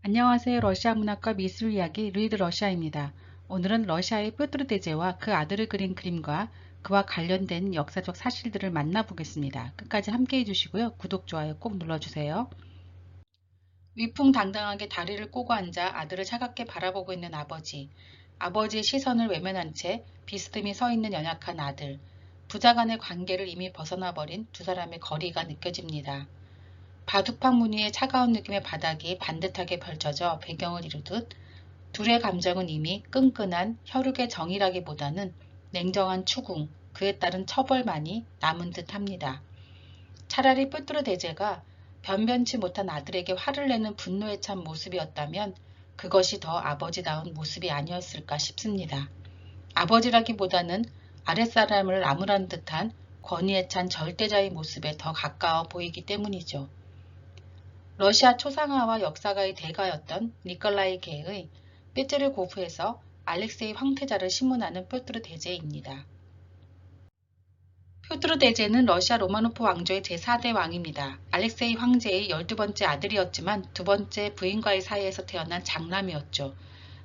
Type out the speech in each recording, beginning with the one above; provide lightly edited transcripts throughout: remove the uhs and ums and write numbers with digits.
안녕하세요. 러시아 문학과 미술 이야기 리드 러시아입니다. 오늘은 러시아의 뾰트르 대제와 그 아들을 그린 그림과 그와 관련된 역사적 사실들을 만나보겠습니다. 끝까지 함께 해주시고요. 구독, 좋아요 꼭 눌러주세요. 위풍당당하게 다리를 꼬고 앉아 아들을 차갑게 바라보고 있는 아버지. 아버지의 시선을 외면한 채 비스듬히 서 있는 연약한 아들. 부자 간의 관계를 이미 벗어나버린 두 사람의 거리가 느껴집니다. 바둑판 무늬의 차가운 느낌의 바닥이 반듯하게 펼쳐져 배경을 이루듯 둘의 감정은 이미 끈끈한 혈육의 정이라기보다는 냉정한 추궁, 그에 따른 처벌만이 남은 듯 합니다. 차라리 뾰트르 대제가 변변치 못한 아들에게 화를 내는 분노에 찬 모습이었다면 그것이 더 아버지다운 모습이 아니었을까 싶습니다. 아버지라기보다는 아랫사람을 나무란 듯한 권위에 찬 절대자의 모습에 더 가까워 보이기 때문이죠. 러시아 초상화와 역사가의 대가였던 니콜라이 게의 삐제르고프에서 알렉세이 황태자를 신문하는 뾰트르 대제입니다. 뾰트르 대제는 러시아 로마노프 왕조의 제4대 왕입니다. 알렉세이 황제의 12번째 아들이었지만 두 번째 부인과의 사이에서 태어난 장남이었죠.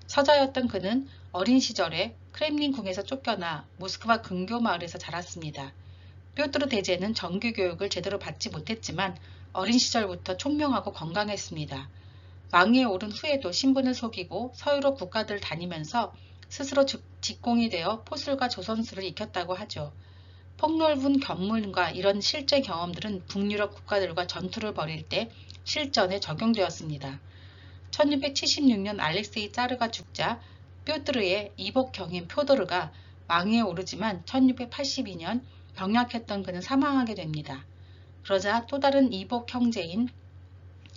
서자였던 그는 어린 시절에 크렘린 궁에서 쫓겨나 모스크바 근교 마을에서 자랐습니다. 뾰트르 대제는 정규 교육을 제대로 받지 못했지만 어린 시절부터 총명하고 건강했습니다. 왕위에 오른 후에도 신분을 속이고 서유럽 국가들을 다니면서 스스로 직공이 되어 포술과 조선술을 익혔다고 하죠. 폭넓은 견문과 이런 실제 경험들은 북유럽 국가들과 전투를 벌일 때 실전에 적용되었습니다. 1676년 알렉세이 짜르가 죽자 뾰트르의 이복 경인 표도르가 왕위에 오르지만 1682년 병약했던 그는 사망하게 됩니다. 그러자 또 다른 이복 형제인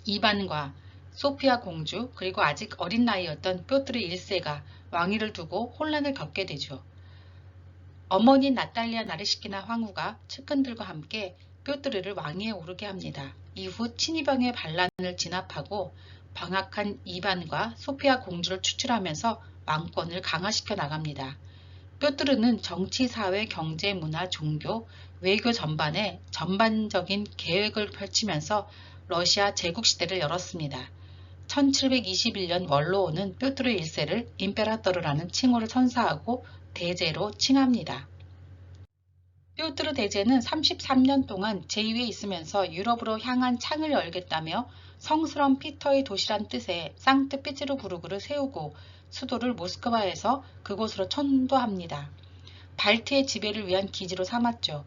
이반과 소피아 공주 그리고 아직 어린 나이였던 뾰트르 1세가 왕위를 두고 혼란을 겪게 되죠. 어머니 나탈리아 나르시키나 황후가 측근들과 함께 뾰트르를 왕위에 오르게 합니다. 이후 친위병의 반란을 진압하고 방학한 이반과 소피아 공주를 추출하면서 왕권을 강화시켜 나갑니다. 뾰트르는 정치, 사회, 경제, 문화, 종교, 외교 전반에 전반적인 계획을 펼치면서 러시아 제국시대를 열었습니다. 1721년 원로오는 뾰트르 1세를 임페라토르라는 칭호를 선사하고 대제로 칭합니다. 뾰트르 대제는 33년 동안 제2에 있으면서 유럽으로 향한 창을 열겠다며 성스러운 피터의 도시란 뜻의 상트피테르부르크를 세우고 수도를 모스크바에서 그곳으로 천도합니다. 발트의 지배를 위한 기지로 삼았죠.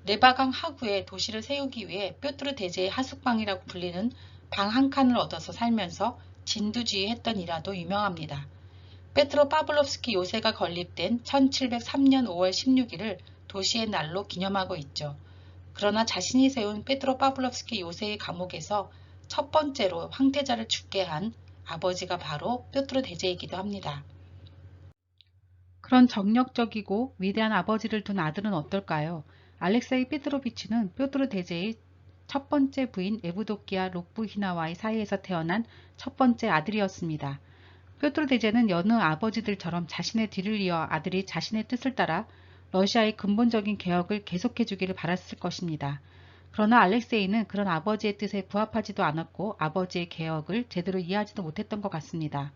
네바강 하구에 도시를 세우기 위해 뾰트르 대제의 하숙방이라고 불리는 방 한 칸을 얻어서 살면서 진두지휘했던 일화도 유명합니다. 페트로 파블롭스키 요새가 건립된 1703년 5월 16일을 도시의 날로 기념하고 있죠. 그러나 자신이 세운 페트로 파블롭스키 요새의 감옥에서 첫 번째로 황태자를 죽게 한 아버지가 바로 뾰트르 대제이기도 합니다. 그런 정력적이고 위대한 아버지를 둔 아들은 어떨까요? 알렉세이 페트로비치는 뾰트르 대제의 첫 번째 부인 에브도키아 록부히나와의 사이에서 태어난 첫 번째 아들이었습니다. 뾰트르 대제는 여느 아버지들처럼 자신의 뒤를 이어 아들이 자신의 뜻을 따라 러시아의 근본적인 개혁을 계속해 주기를 바랐을 것입니다. 그러나 알렉세이는 그런 아버지의 뜻에 부합하지도 않았고 아버지의 개혁을 제대로 이해하지도 못했던 것 같습니다.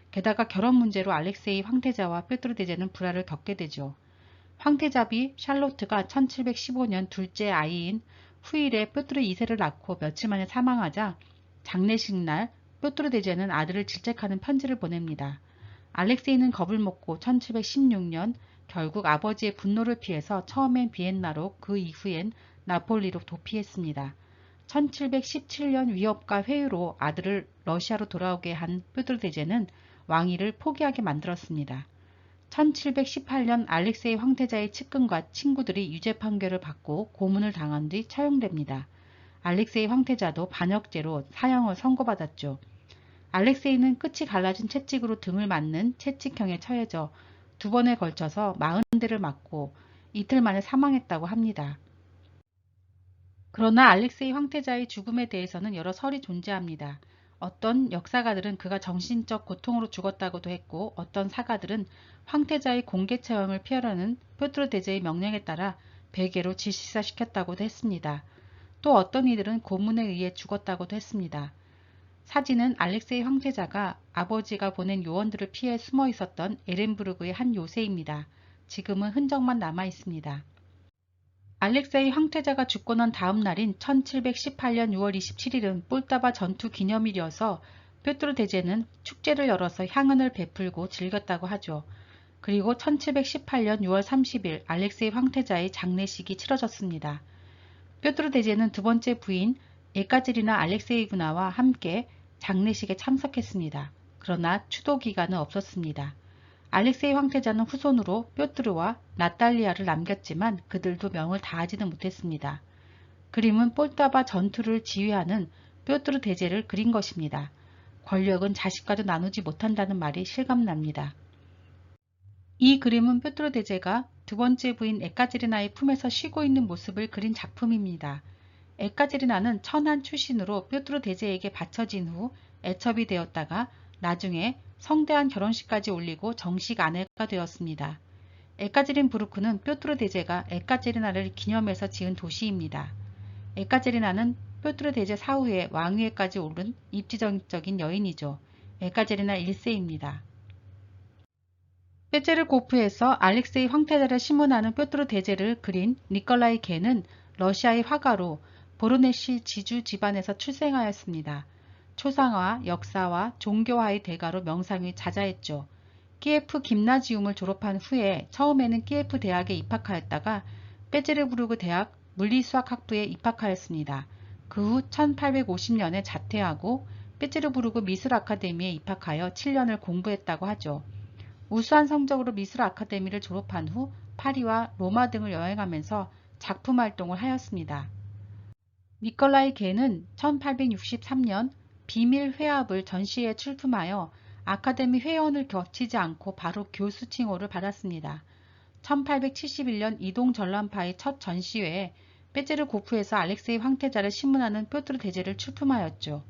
게다가 결혼 문제로 알렉세이 황태자와 뾰트르 대제는 불화를 겪게 되죠. 황태자비 샬로트가 1715년 둘째 아이인 후일에 뾰트르 2세를 낳고 며칠 만에 사망하자 장례식 날 뾰트르 대제는 아들을 질책하는 편지를 보냅니다. 알렉세이는 겁을 먹고 1716년 결국 아버지의 분노를 피해서 처음엔 비엔나로 그 이후엔 나폴리로 도피했습니다. 1717년 위협과 회유로 아들을 러시아로 돌아오게 한 뾰트르 대제는 왕위를 포기하게 만들었습니다. 1718년 알렉세이 황태자의 측근과 친구들이 유죄 판결을 받고 고문을 당한 뒤 처형됩니다. 알렉세이 황태자도 반역죄로 사형을 선고받았죠. 알렉세이는 끝이 갈라진 채찍으로 등을 맞는 채찍형에 처해져 두 번에 걸쳐서 40대를 맞고 이틀 만에 사망했다고 합니다. 그러나 알렉세이 황태자의 죽음에 대해서는 여러 설이 존재합니다. 어떤 역사가들은 그가 정신적 고통으로 죽었다고도 했고 어떤 사가들은 황태자의 공개 체험을 피하려는 뾰트르 대제의 명령에 따라 베개로 질식사시켰다고도 했습니다. 또 어떤 이들은 고문에 의해 죽었다고도 했습니다. 사진은 알렉세이 황태자가 아버지가 보낸 요원들을 피해 숨어 있었던 에렌부르크의 한 요새입니다. 지금은 흔적만 남아 있습니다. 알렉세이 황태자가 죽고 난 다음 날인 1718년 6월 27일은 폴타바 전투 기념일이어서 뾰트르 대제는 축제를 열어서 향연을 베풀고 즐겼다고 하죠. 그리고 1718년 6월 30일 알렉세이 황태자의 장례식이 치러졌습니다. 뾰트르 대제는 두 번째 부인 에카제리나 알렉세이브나와 함께 장례식에 참석했습니다. 그러나 추도 기간은 없었습니다. 알렉세이 황태자는 후손으로 뾰트르와 나탈리아를 남겼지만 그들도 명을 다하지는 못했습니다. 그림은 폴타바 전투를 지휘하는 뾰트르 대제를 그린 것입니다. 권력은 자식과도 나누지 못한다는 말이 실감납니다. 이 그림은 뾰트르 대제가 두 번째 부인 에카제리나의 품에서 쉬고 있는 모습을 그린 작품입니다. 에카제리나는 천한 출신으로 뾰트르 대제에게 바쳐진 후 애첩이 되었다가 나중에 성대한 결혼식까지 올리고 정식 아내가 되었습니다. 에카제린부르크는 뾰트르 대제가 에카제리나를 기념해서 지은 도시입니다. 에카제리나는 뾰트르 대제 사후에 왕위에까지 오른 입지적인 여인이죠. 에카제리나 1세입니다. 페체르고프에서 알렉세이 황태자를 시문하는 뾰트르 대제를 그린 니콜라이 게는 러시아의 화가로 보르네시 지주 집안에서 출생하였습니다. 초상화, 역사와 종교화의 대가로 명상이 자자했죠. 키예프 김나지움을 졸업한 후에 처음에는 키예프 대학에 입학하였다가 페체르부르크 대학 물리수학학부에 입학하였습니다. 그 후 1850년에 자퇴하고 페체르부르크 미술 아카데미에 입학하여 7년을 공부했다고 하죠. 우수한 성적으로 미술 아카데미를 졸업한 후 파리와 로마 등을 여행하면서 작품 활동을 하였습니다. 니콜라이 게는 1863년 비밀 회합을 전시회에 출품하여 아카데미 회원을 거치지 않고 바로 교수 칭호를 받았습니다. 1871년 이동 전람파의 첫 전시회에 페체르고프에서 알렉세이 황태자를 시문하는 뾰트르 대제를 출품하였죠.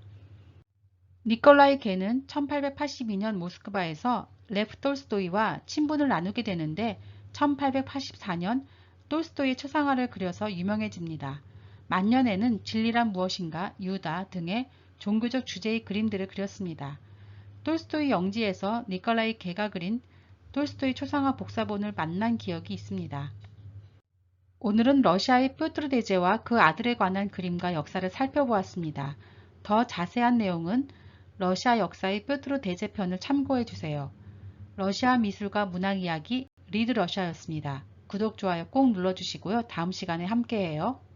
니콜라이 게는 1882년 모스크바에서 레프 톨스토이와 친분을 나누게 되는데 1884년 톨스토이의 초상화를 그려서 유명해집니다. 만년에는 진리란 무엇인가, 유다 등의 종교적 주제의 그림들을 그렸습니다. 톨스토이 영지에서 니콜라이 게가 그린 톨스토이 초상화 복사본을 만난 기억이 있습니다. 오늘은 러시아의 뾰트르 대제와 그 아들에 관한 그림과 역사를 살펴보았습니다. 더 자세한 내용은 러시아 역사의 뾰트르 대제 편을 참고해 주세요. 러시아 미술과 문학 이야기 리드 러시아였습니다. 구독, 좋아요 꼭 눌러주시고요. 다음 시간에 함께해요.